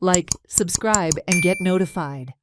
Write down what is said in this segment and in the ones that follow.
like, subscribe, and get notified.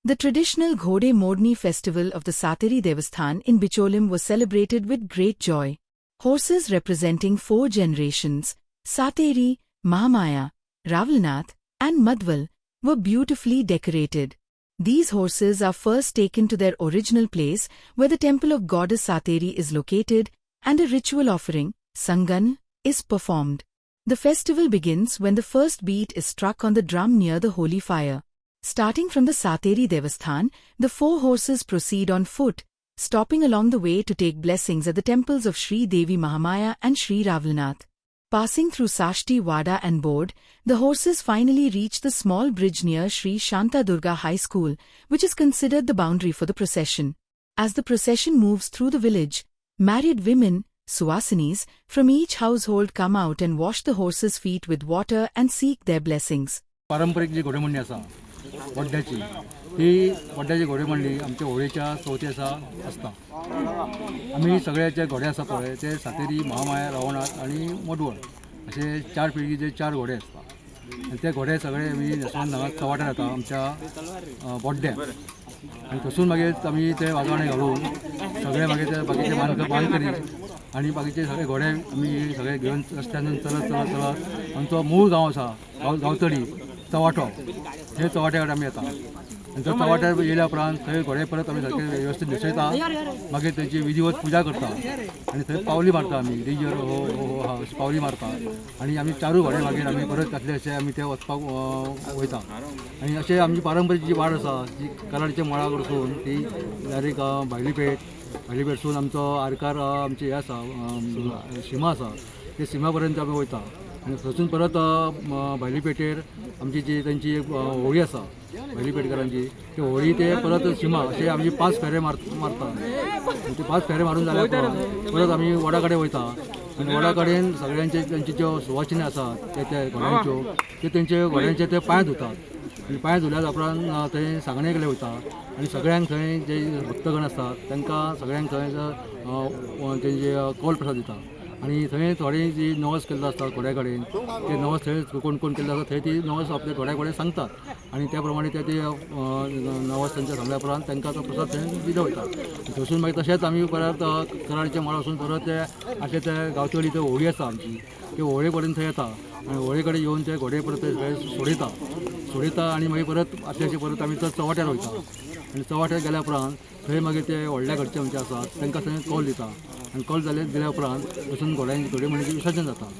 The traditional Ghode Modni festival of the Sateri Devasthan in Bicholim was celebrated with great joy. Horses representing 4 generations, Sateri, Mahamaya, Ravalnath, and Madhval, were beautifully decorated. These horses are first taken to their original place where the temple of goddess Sateri is located and a ritual offering, Sangan, is performed. The festival begins when the first beat is struck on the drum near the holy fire. Starting from the Sateri Devasthan, the 4 horses proceed on foot, stopping along the way to take blessings at the temples of Sri Devi Mahamaya and Sri Ravalnath. Passing through Sashti Wada and Bod, the horses finally reach the small bridge near Sri Shanta Durga High School, which is considered the boundary for the procession. As the procession moves through the village, married women, Suwasinis, from each household come out and wash the horses' feet with water and seek their blessings. पारंपरिक जी घोडेमोडणी आसा वड्ड्याची ती वड्ड्याची घोडेमोडणी आमच्या होळयेच्या चवथी आसता आमी सगळे जे घोडे आसा पळय ते सातेरी महामाया रावणाथ आनी मडवळ असे 4 पिळगेचे 4 घोडे आसता आनी ते घोडे सगळे आमी न्हेसोवन हांगा चवाट्यार येता आमच्या बोड्ड्याक आनी थंयसून मागीर आमी ते वाजवाणे घालून सगळे मागीर ते बाकीचे बांदकरी आणि बाकीचे सगळे घोडे आमी सगळे घेवन रस्त्यान चलत चलत चलत आमचो मूळ गांव आसा गांवतळी चवाटो हे चवाट्यार आमी येता आनी तो चवाट्यार येयल्या उपरांत थंय घोडे परत आमी सारके वेवस्थीत न्हेसयता मागीर तेंची विधिवत पुजा करता आनी थंय पावली मारता आमी रिजर हो हो हा अशी पावली मारता आनी आमी 4 घोडे मागीर आमी परत घातले अशे आमी ते वचपाक वयता आनी अशें आमची पारंपरीक जी वाड आसा जी कराडच्या मळा कडसून ती डायरेक्ट भायली पेटसून आमचो आरकार आमचे हे आसा शिमा आसा ते सिमा पर्यंत आमी वयता आनी थंयसून परत भायली पेटेर आमची जी तेंची एक होळी आसा भायली पेटकारांची ती होळी ते परत सिमा अशे आमी 5 फेरे मारता आनी ते 5 फेरे मारून जाल्या परत आमी वडा कडेन वयता आनी वडा कडेन सगळ्यांचे तेंची ज्यो सुवासिनी आसात ते घोड्यांच्यो ते तेंचे घोड्यांचे ते पांय धुतात आनी पांय धुल्या उपरांत थंय सांगणे गेले वयता आनी सगळ्यांक थंय जे भक्तगण आसतात तांकां सगळ्यांक थंय तेंचे कौल प्रसाद दिता आनी थंय थोडी जी नवस केल्लो आसता घोड्या कडेन ते नवस थंय कोण कोण केल्लो आसा थंय ती नवस आपल्या घोड्या कडेन सांगतात आनी त्या प्रमाणे ते नवस तांच्या सांगल्या उपरांत तांकां तो प्रसाद थंय दिलो वयता थंयसून मागीर तशेंच आमी परत कराडचे मळा वचून परत ते आशे ते गांवतळी ते होळी आसा आमची ते होळये पर्यंत थंय येता आनी होळये कडेन येवन ते घोडे परत थंय सोडयता आनी मागीर परत अशें परत आमी चवाट्यार वयता आनी चवाट्यार गेल्या उपरांत थंय मागीर ते व्हडल्या घरचे आमचे आसात तांकां थंय कौल दिता आनी कौल दिल्या उपरांत वचून घोड्यांची म्हणचे विसर्जन जाता.